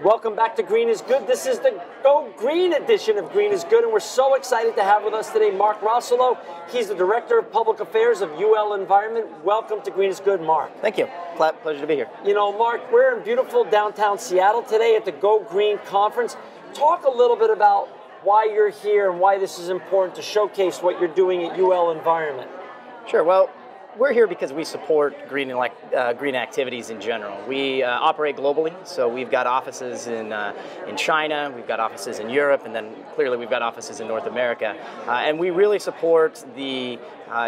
Welcome back to Green is Good. This is the Go Green edition of Green is Good, and we're so excited to have with us today Mark Rossolo. He's the Director of Public Affairs of UL Environment. Welcome to Green is Good, Mark. Thank you. Pleasure to be here. You know, Mark, we're in beautiful downtown Seattle today at the Go Green conference. Talk a little bit about why you're here and why this is important to showcase what you're doing at UL Environment. Sure. Well, we're here because we support green activities in general. We operate globally, so we've got offices in China, we've got offices in Europe, and then clearly we've got offices in North America. And we really support the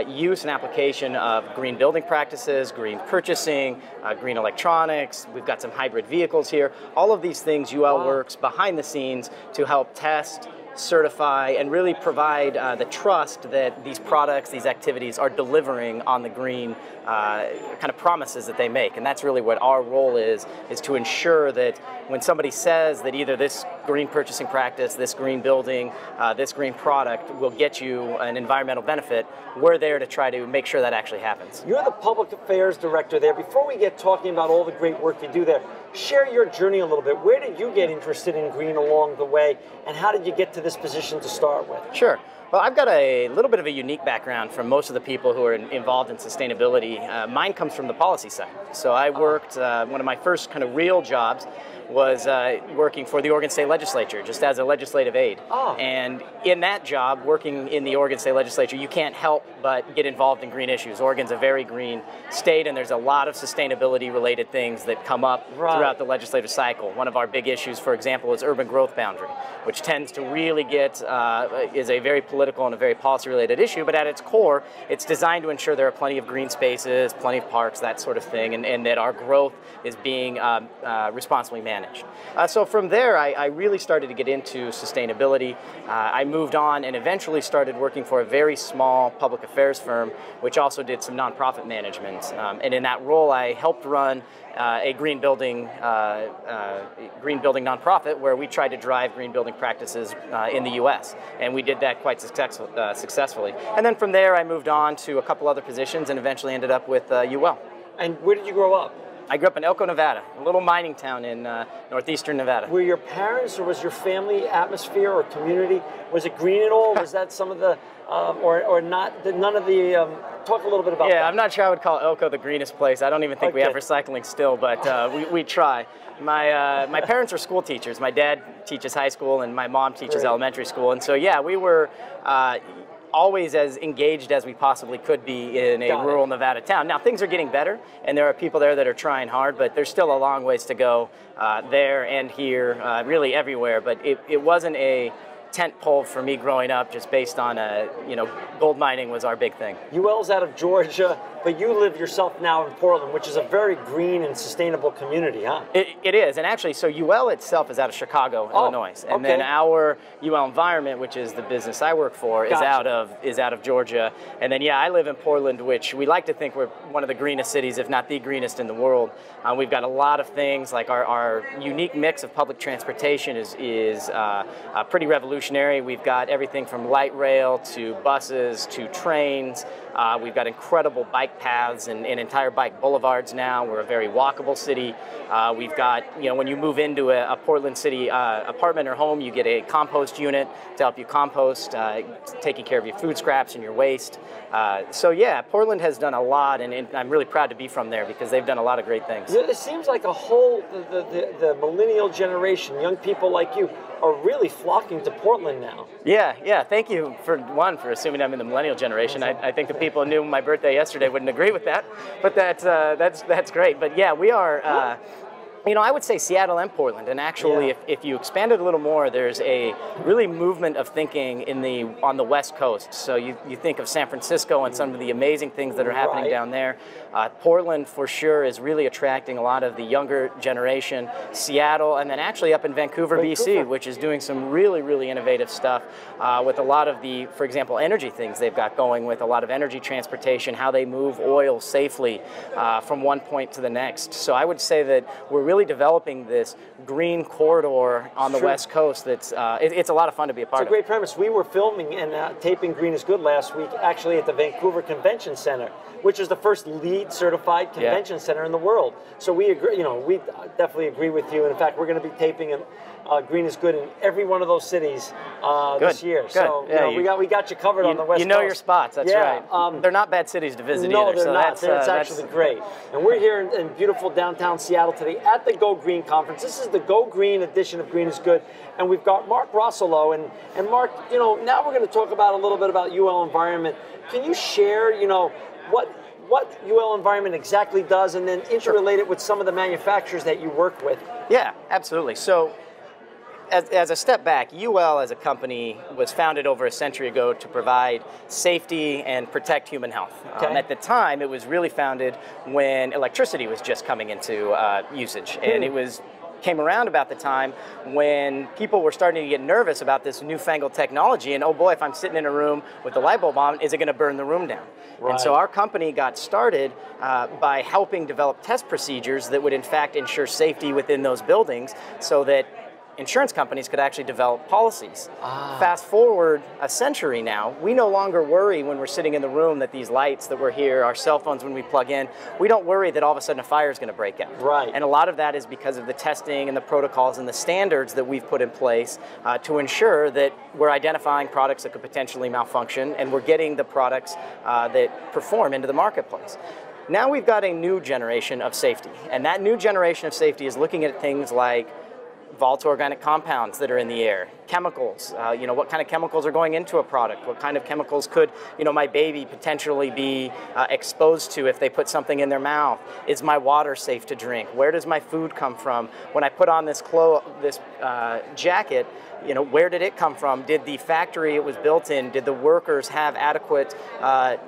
use and application of green building practices, green purchasing, green electronics. We've got some hybrid vehicles here. All of these things UL works behind the scenes to help test, certify, and really provide the trust that these products, these activities are delivering on the green kind of promises that they make. And that's really what our role is to ensure that when somebody says that either this green purchasing practice, this green building, this green product will get you an environmental benefit, we're there to try to make sure that actually happens. You're the Public Affairs Director there. Before we get talking about all the great work you do there, share your journey a little bit. Where did you get interested in green along the way, and how did you get to this position to start with? Sure. Well, I've got a little bit of a unique background from most of the people who are involved in sustainability. Mine comes from the policy side. So I worked, one of my first kind of real jobs was working for the Oregon State Legislature, just as a legislative aide. And in that job, working in the Oregon State Legislature, you can't help but get involved in green issues. Oregon's a very green state, and there's a lot of sustainability-related things that come up throughout the legislative cycle. One of our big issues, for example, is urban growth boundary, which tends to really get, is a very political and a very policy-related issue, but at its core, it's designed to ensure there are plenty of green spaces, plenty of parks, that sort of thing, and that our growth is being responsibly managed. So from there, I really started to get into sustainability. I moved on and eventually started working for a very small public affairs firm, which also did some nonprofit management. And in that role, I helped run a green building nonprofit where we tried to drive green building practices in the U.S. And we did that quite successfully. And then from there, I moved on to a couple other positions and eventually ended up with UL. And where did you grow up? I grew up in Elko, Nevada, a little mining town in northeastern Nevada. Were your parents or was your family atmosphere or community, was it green at all? Was that some of the, or not, none of the, talk a little bit about that. Yeah, I'm not sure I would call Elko the greenest place. I don't even think we have recycling still, but we try. My parents are school teachers. My dad teaches high school and my mom teaches elementary school. And so, yeah, we were always as engaged as we possibly could be in a rural Nevada town. Now, things are getting better, and there are people there that are trying hard, but there's still a long ways to go there and here, really everywhere. But it wasn't a tent pole for me growing up, just based on gold mining was our big thing. UL's out of Georgia, but you live yourself now in Portland, which is a very green and sustainable community, huh? It is, and actually, so UL itself is out of Chicago, Illinois, and then our UL Environment, which is the business I work for, is out of Georgia, and then I live in Portland, which we like to think we're one of the greenest cities, if not the greenest in the world. We've got a lot of things, like our unique mix of public transportation is pretty revolutionary. We've got everything from light rail to buses to trains. We've got incredible bike paths and entire bike boulevards now. We're a very walkable city. We've got, when you move into a Portland City apartment or home, you get a compost unit to help you compost, taking care of your food scraps and your waste. So yeah, Portland has done a lot, and I'm really proud to be from there because they've done a lot of great things. It seems like a whole, the millennial generation, young people like you, are really flocking to Portland now. Yeah. Thank you for assuming I'm in the millennial generation. I think the people who knew my birthday yesterday wouldn't agree with that, but that's great. But yeah, we are. I would say Seattle and Portland, and actually, if you expand it a little more, there's a really movement of thinking on the West Coast. So you think of San Francisco and some of the amazing things that are happening down there. Portland, for sure, is really attracting a lot of the younger generation. Seattle, and then actually up in Vancouver, BC, which is doing some really, really innovative stuff with a lot of the, for example, energy things they've got going with a lot of energy transportation, how they move oil safely from one point to the next. So I would say that we're really developing this green corridor on the West Coast. That's it's a lot of fun to be a part of. It's a great premise. We were filming and taping Green is Good last week, actually at the Vancouver Convention Center, which is the first LEED certified convention center in the world. So we agree. You know, we definitely agree with you. And in fact, we're going to be taping Green is Good in every one of those cities this year. Good. So we got you covered on the West Coast. You know your spots. That's right. They're not bad cities to visit no, either. They're so not. It's actually great. And we're here in beautiful downtown Seattle today at the Go Green conference. This is the Go Green edition of Green is Good, and we've got Mark Rossolo. And Mark, you know, now we're going to talk about a little bit about UL Environment. Can you share, you know, what UL Environment exactly does, and then interrelate it with some of the manufacturers that you work with? Yeah, absolutely. So, as a step back, UL as a company was founded over a century ago to provide safety and protect human health. Okay. At the time, it was really founded when electricity was just coming into usage, and it came around about the time when people were starting to get nervous about this newfangled technology, and oh boy, if I'm sitting in a room with the light bulb on, is it going to burn the room down? Right. And so our company got started by helping develop test procedures that would in fact ensure safety within those buildings, so that insurance companies could actually develop policies. Fast forward a century now, we no longer worry when we're sitting in the room that these lights that we're here, our cell phones when we plug in, we don't worry that all of a sudden a fire is going to break out. Right. And a lot of that is because of the testing and the protocols and the standards that we've put in place to ensure that we're identifying products that could potentially malfunction, and we're getting the products that perform into the marketplace. Now we've got a new generation of safety, and that new generation of safety is looking at things like volatile organic compounds that are in the air, chemicals, you know, what kind of chemicals are going into a product, what kind of chemicals could, you know, my baby potentially be exposed to if they put something in their mouth, is my water safe to drink, where does my food come from, when I put on this jacket, you know, where did it come from? Did the factory it was built in, did the workers have adequate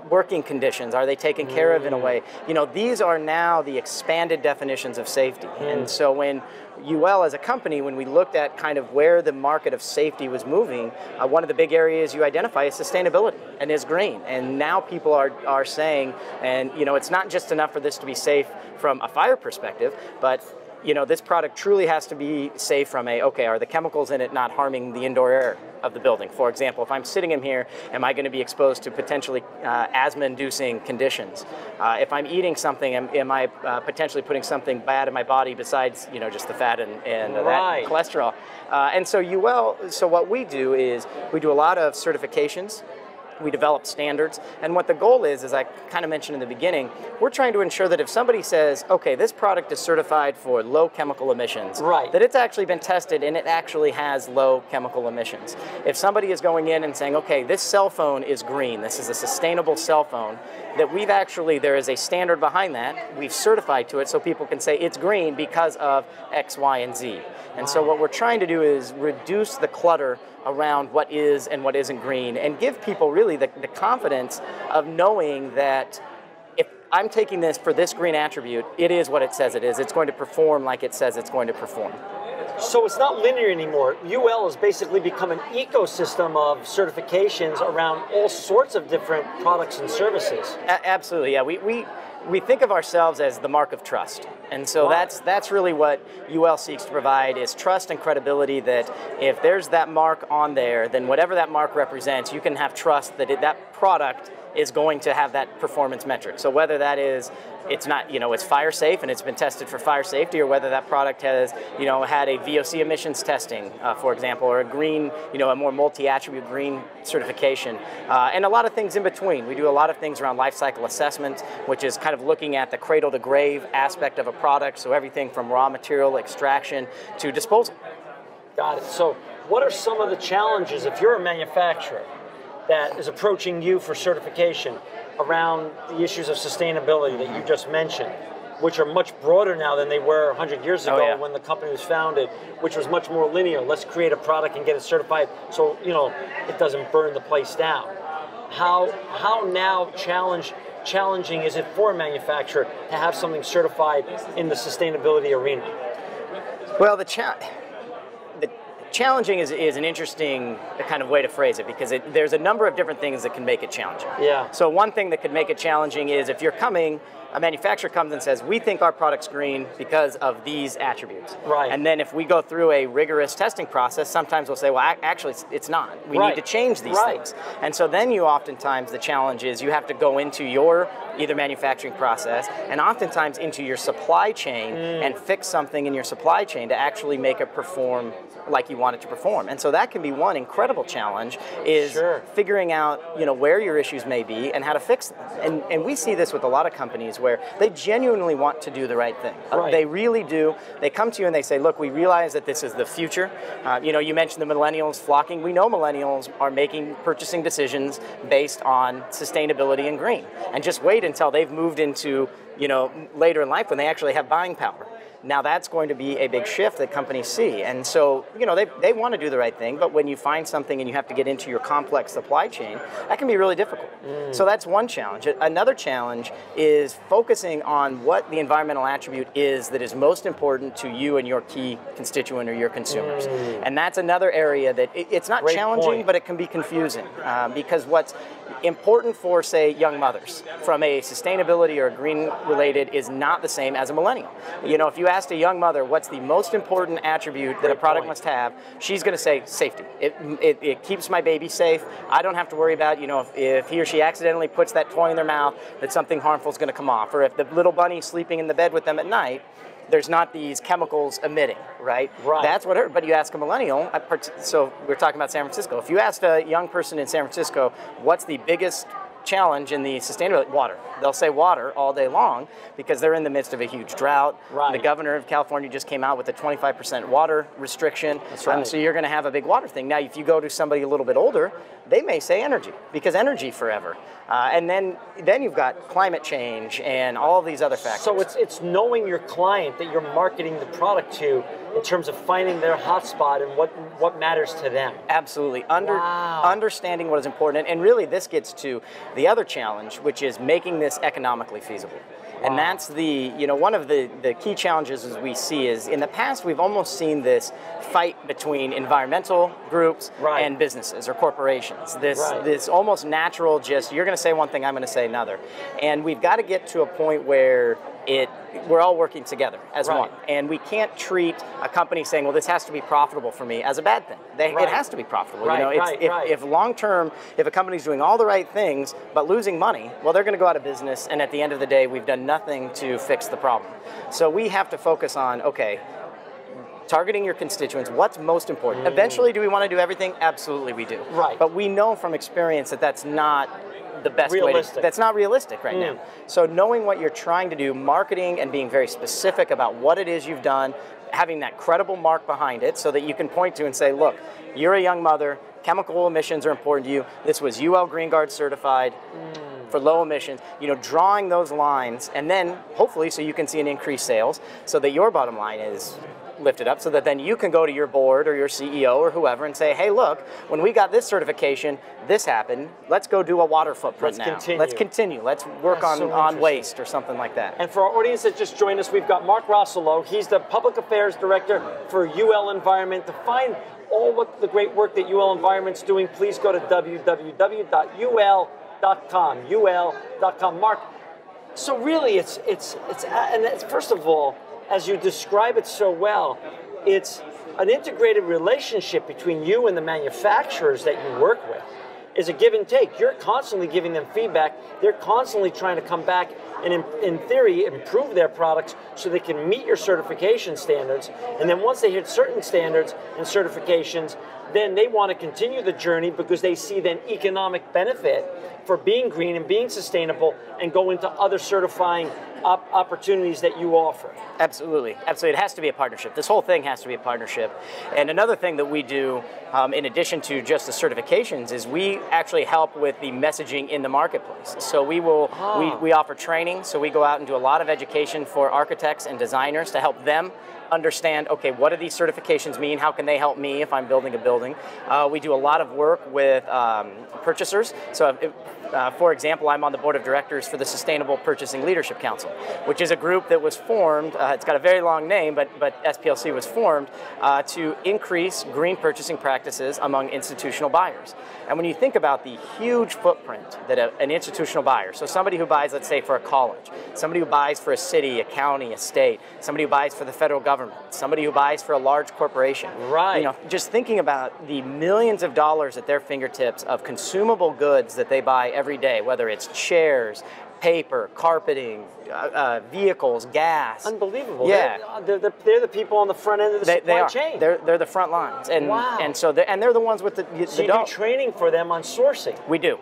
working conditions? Are they taken care of in a way? You know, these are now the expanded definitions of safety. And so when UL as a company, when we looked at kind of where the market of safety was moving, one of the big areas you identify is sustainability and is green. And now people are saying, and you know, it's not just enough for this to be safe from a fire perspective, but you know, this product truly has to be safe from okay, are the chemicals in it not harming the indoor air of the building? For example, if I'm sitting in here, am I going to be exposed to potentially asthma-inducing conditions? If I'm eating something, am I potentially putting something bad in my body besides, you know, just the fat and that cholesterol? And so so what we do is we do a lot of certifications. We develop standards, and what the goal is, as I kind of mentioned in the beginning, we're trying to ensure that if somebody says, okay, this product is certified for low chemical emissions, that it's actually been tested and it actually has low chemical emissions. If somebody is going in and saying, okay, this cell phone is green, this is a sustainable cell phone, that we've actually, there is a standard behind that, we've certified to it so people can say it's green because of X, Y, and Z. And so what we're trying to do is reduce the clutter around what is and what isn't green, and give people really the confidence of knowing that if I'm taking this for this green attribute, it is what it says it is. It's going to perform like it says it's going to perform. So it's not linear anymore. UL has basically become an ecosystem of certifications around all sorts of different products and services. Absolutely, yeah. We think of ourselves as the mark of trust. And so that's really what UL seeks to provide, is trust and credibility, that if there's that mark on there, then whatever that mark represents, you can have trust that that product is going to have that performance metric. So whether that is, it's not, you know, it's fire safe and it's been tested for fire safety, or whether that product has, you know, had a VOC emissions testing, for example, or a green, you know, a more multi-attribute green certification, and a lot of things in between. We do a lot of things around life cycle assessment, which is kind of looking at the cradle to grave aspect of a product, so everything from raw material extraction to disposal. Got it. So what are some of the challenges if you're a manufacturer that is approaching you for certification around the issues of sustainability that you just mentioned, which are much broader now than they were 100 years ago when the company was founded, which was much more linear. Let's create a product and get it certified so, you know, it doesn't burn the place down. How now challenging is it for a manufacturer to have something certified in the sustainability arena? Well, challenging is an interesting kind of way to phrase it, because there's a number of different things that can make it challenging. Yeah. So one thing that could make it challenging is if you're coming a manufacturer comes and says, we think our product's green because of these attributes. Right. And then if we go through a rigorous testing process, sometimes we'll say, well, actually, it's not. We need to change these things. And so then you oftentimes, the challenge is you have to go into your either manufacturing process and oftentimes into your supply chain and fix something in your supply chain to actually make it perform like you want it to perform. And so that can be one incredible challenge, is figuring out, you know, where your issues may be and how to fix them. And we see this with a lot of companies where they genuinely want to do the right thing. They really do. They come to you and they say, look, we realize that this is the future. You know, you mentioned the millennials flocking. We know millennials are making purchasing decisions based on sustainability and green. And just wait until they've moved into, you know, later in life when they actually have buying power. Now that's going to be a big shift that companies see. And so, you know, they want to do the right thing, but when you find something and you have to get into your complex supply chain, that can be really difficult. So that's one challenge. Another challenge is focusing on what the environmental attribute is that is most important to you and your key constituent or your consumers. And that's another area that it's not challenging, but it can be confusing because what's important for, say, young mothers from a sustainability or green related is not the same as a millennial. You know, if you asked a young mother what's the most important attribute that a product must have, she's going to say safety. It keeps my baby safe. I don't have to worry about, you know, if he or she accidentally puts that toy in their mouth, that something harmful is going to come off. Or if the little bunny's sleeping in the bed with them at night, there's not these chemicals emitting, right? That's what but you ask a millennial, so we're talking about San Francisco. If you asked a young person in San Francisco, what's the biggest challenge in the sustainability? Water. They'll say water all day long because they're in the midst of a huge drought. The governor of California just came out with a 25% water restriction. So you're going to have a big water thing. Now, if you go to somebody a little bit older, they may say energy, because energy forever. And then you've got climate change and all of these other factors. So it's knowing your client that you're marketing the product to in terms of finding their hotspot and what matters to them. Absolutely. Understanding what is important. And really this gets to the other challenge, which is making this economically feasible. And that's one of the key challenges as we see is in the past we've almost seen this fight between environmental groups and businesses or corporations. This almost natural you're going to say one thing, I'm going to say another. And we've got to get to a point where we're all working together as one. And we can't treat a company saying, well, this has to be profitable for me as a bad thing. It has to be profitable. If long term, if a company's doing all the right things but losing money, well, they're going to go out of business, and at the end of the day, we've done nothing to fix the problem. So we have to focus on, okay, targeting your constituents, what's most important. Eventually, do we want to do everything? Absolutely we do. But we know from experience that that's not the best way that's not realistic right now. So knowing what you're trying to do, marketing and being very specific about what it is you've done, having that credible mark behind it so that you can point to and say, look, you're a young mother, chemical emissions are important to you, this was UL Green Guard certified for low emissions, you know, drawing those lines, and then hopefully so you can see an increased sales so that your bottom line is lifted up, so that then you can go to your board or your CEO or whoever and say, hey, look, when we got this certification, this happened. Let's go do a water footprint now. Let's continue. Let's work on waste or something like that. And for our audience that just joined us, we've got Mark Rossolo. He's the Public Affairs Director for UL Environment. To find all what the great work that UL Environment's doing, please go to www.ul.com. ul.com. Mark, so really it's first of all, as you describe it so well, it's an integrated relationship between you and the manufacturers that you work with. Is a give and take. You're constantly giving them feedback. They're constantly trying to come back and, in theory, improve their products so they can meet your certification standards. And then once they hit certain standards and certifications, then they want to continue the journey because they see then economic benefit for being green and being sustainable and go into other certifying opportunities that you offer. Absolutely. Absolutely. It has to be a partnership. This whole thing has to be a partnership. And another thing that we do, in addition to just the certifications, is we actually help with the messaging in the marketplace. So we offer training. So we go out and do a lot of education for architects and designers to help them understand, okay, what do these certifications mean? How can they help me if I'm building a building? We do a lot of work with purchasers. So for example, I'm on the board of directors for the Sustainable Purchasing Leadership Council, which is a group that was formed, it's got a very long name, but SPLC was formed to increase green purchasing practices among institutional buyers. And when you think about the huge footprint that an institutional buyer, so somebody who buys, let's say, for a college, somebody who buys for a city, a county, a state, somebody who buys for the federal government, somebody who buys for a large corporation. Right. You know, just thinking about the millions of dollars at their fingertips of consumable goods that they buy every day, whether it's chairs, paper, carpeting, vehicles, gas. Unbelievable. Yeah, they're the people on the front end of the supply chain. They're the front lines, and wow. And so they're the ones with the so you do training for them on sourcing. We do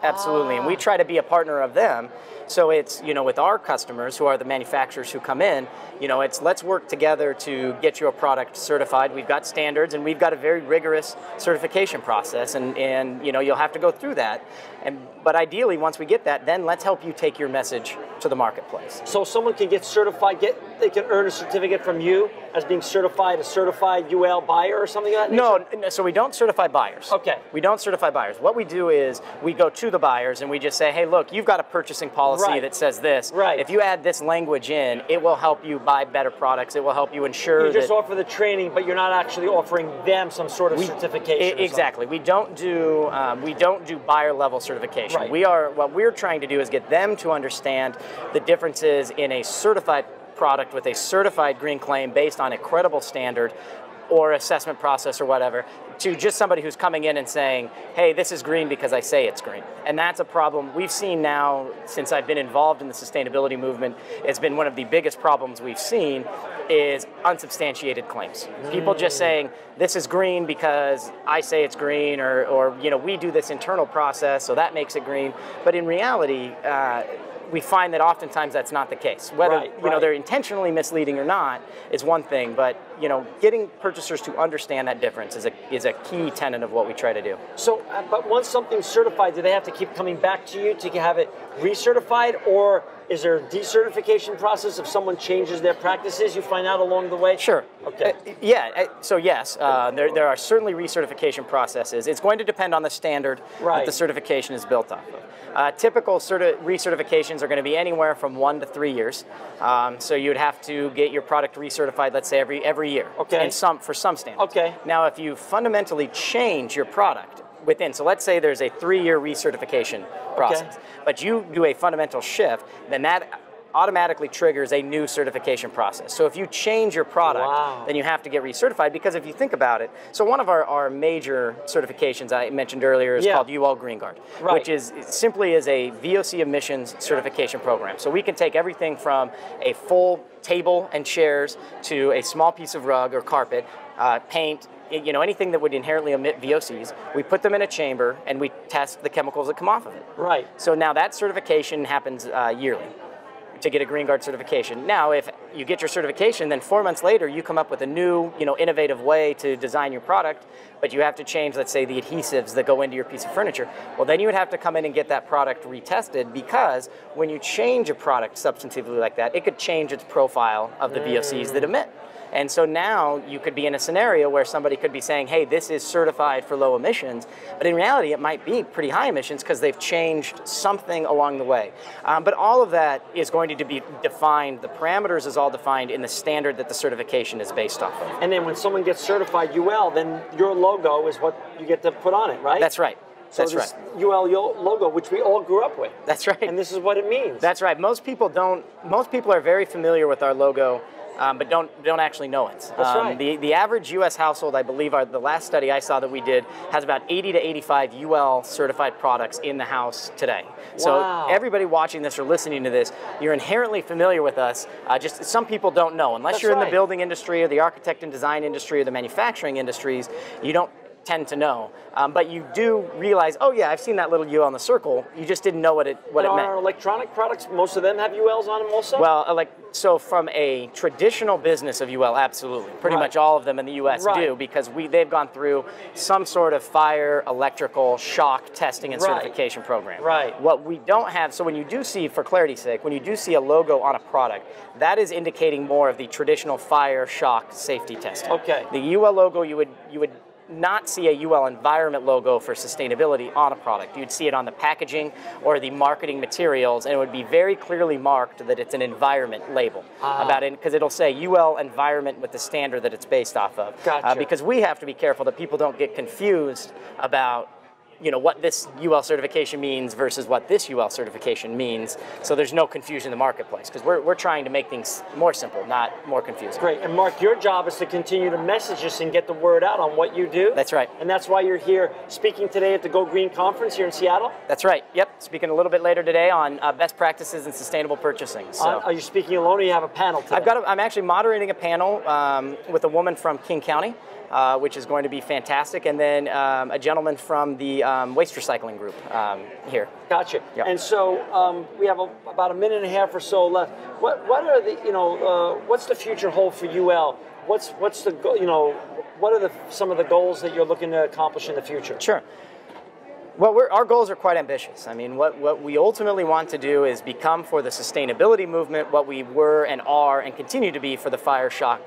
absolutely, and we try to be a partner of them. So it's, you know, with our customers who are the manufacturers who come in, you know, it's let's work together to get you a product certified. We've got standards and we've got a very rigorous certification process, and you know, you'll have to go through that. But ideally, once we get that, then let's help you take your message to the marketplace. So someone can get certified, they can earn a certificate from you as being certified, a certified UL buyer or something like that? No, so we don't certify buyers. Okay. We don't certify buyers. What we do is we go to the buyers and we just say, hey, look, you've got a purchasing policy that says this. Right. If you add this language in, it will help you buy better products. It will help you ensure you just offer the training, but you're not actually offering them some sort of certification. Exactly. We don't do buyer level certification. Right. What we're trying to do is get them to understand the differences in a certified product with a certified green claim based on a credible standard or assessment process or whatever, to just somebody who's coming in and saying, hey, this is green because I say it's green. And that's a problem we've seen now since I've been involved in the sustainability movement. It's been one of the biggest problems we've seen is unsubstantiated claims. People just saying, this is green because I say it's green, or you know, we do this internal process, so that makes it green. But in reality, we find that oftentimes that's not the case. Whether you know, they're intentionally misleading or not is one thing, but you know, getting purchasers to understand that difference is a key tenet of what we try to do. So, but once something's certified, do they have to keep coming back to you to have it recertified, or is there a decertification process if someone changes their practices? You find out along the way? Sure. Okay. So yes, there are certainly recertification processes. It's going to depend on the standard that the certification is built off of. Typical recertifications are going to be anywhere from 1 to 3 years. So you'd have to get your product recertified, let's say every year. Okay. For some standards. Okay. Now, if you fundamentally change your product within, so let's say there's a 3-year recertification process, but you do a fundamental shift, then that automatically triggers a new certification process. So if you change your product, then you have to get recertified, because if you think about it, so one of our major certifications I mentioned earlier is called UL Green Guard, which is simply is a VOC emissions certification program. So we can take everything from a full table and chairs to a small piece of rug or carpet, paint, you know, anything that would inherently emit VOCs, we put them in a chamber and we test the chemicals that come off of it. Right. So now that certification happens yearly to get a Green Guard certification. Now, if you get your certification, then 4 months later, you come up with a new, you know, innovative way to design your product, but you have to change, let's say, the adhesives that go into your piece of furniture. Well, then you would have to come in and get that product retested, because when you change a product substantively like that, it could change its profile of the VOCs that emit. And so now you could be in a scenario where somebody could be saying, hey, this is certified for low emissions, but in reality it might be pretty high emissions because they've changed something along the way. But all of that is going to be defined, the parameters is all defined in the standard that the certification is based off of. And then when someone gets certified UL, then your logo is what you get to put on it, right? That's right. So That's right. UL logo, which we all grew up with. That's right. And this is what it means. That's right. Most people are very familiar with our logo, but don't actually know it. That's right. The average U.S. household, I believe, the last study I saw that we did, has about 80 to 85 UL certified products in the house today. So everybody watching this or listening to this, you're inherently familiar with us. Just some people don't know. Unless you're in the building industry or the architect and design industry or the manufacturing industries, you don't tend to know. But you do realize, oh yeah, I've seen that little UL in the circle. You just didn't know what it meant. Our electronic products, most of them have ULs on them also? Well, so from a traditional business of UL, absolutely. Pretty much all of them in the U.S. do, because they've gone through some sort of fire, electrical, shock testing and certification program. Right. What we don't have, so when you do see, for clarity's sake, when you do see a logo on a product, that is indicating more of the traditional fire, shock, safety testing. Okay. The UL logo, you would not see a UL environment logo for sustainability on a product. You'd see it on the packaging or the marketing materials, and it would be very clearly marked that it's an environment label about it, because it'll say UL environment with the standard that it's based off of. Gotcha. Because we have to be careful that people don't get confused about what this UL certification means versus what this UL certification means, so there's no confusion in the marketplace, because we're trying to make things more simple, not more confusing. Great. And Mark, your job is to continue to message us and get the word out on what you do. That's right. And that's why you're here speaking today at the Go Green conference here in Seattle? That's right. Yep. Speaking a little bit later today on best practices in sustainable purchasing. So, are you speaking alone, or you have a panel today? I'm actually moderating a panel with a woman from King County, which is going to be fantastic, and then a gentleman from the waste recycling group here. Gotcha. Yep. And so we have about a minute and a half or so left. What are the what's the future hold for UL? What's the what are some of the goals that you're looking to accomplish in the future? Sure. Well, our goals are quite ambitious. I mean, what we ultimately want to do is become for the sustainability movement what we were and are and continue to be for the fire, shock,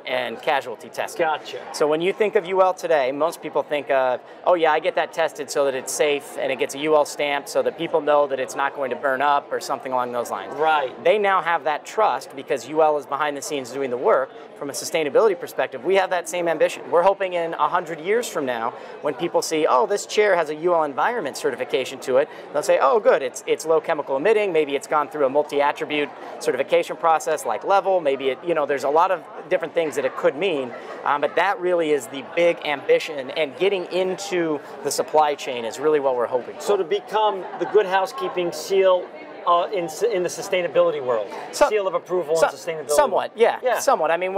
and casualty testing. Gotcha. So when you think of UL today, most people think of, oh yeah, I get that tested so that it's safe and it gets a UL stamp so that people know that it's not going to burn up or something along those lines. Right. They now have that trust because UL is behind the scenes doing the work. From a sustainability perspective, we have that same ambition. We're hoping in 100 years from now, when people see, oh, this chair has a UL environment certification to it, they'll say, oh good, it's low chemical emitting, maybe it's gone through a multi-attribute certification process like level, maybe there's a lot of different things that it could mean, but that really is the big ambition, and getting into the supply chain is really what we're hoping for. So to become the Good Housekeeping seal in the sustainability world, seal of approval and sustainability. Somewhat, yeah, somewhat. I mean,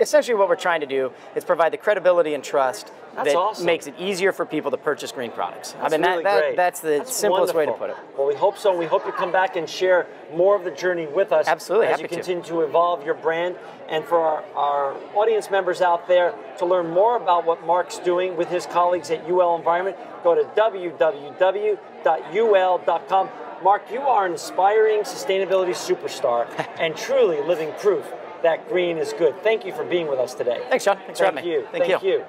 essentially what we're trying to do is provide the credibility and trust that makes it easier for people to purchase green products. That's great. That's the simplest way to put it. Well, we hope so, and we hope you come back and share more of the journey with us. Absolutely, as you continue to evolve your brand. And for our audience members out there, to learn more about what Mark's doing with his colleagues at UL Environment, go to www.ul.com. Mark, you are an inspiring sustainability superstar and truly living proof that green is good. Thank you for being with us today. Thanks, John. Thanks for having me. Thank you.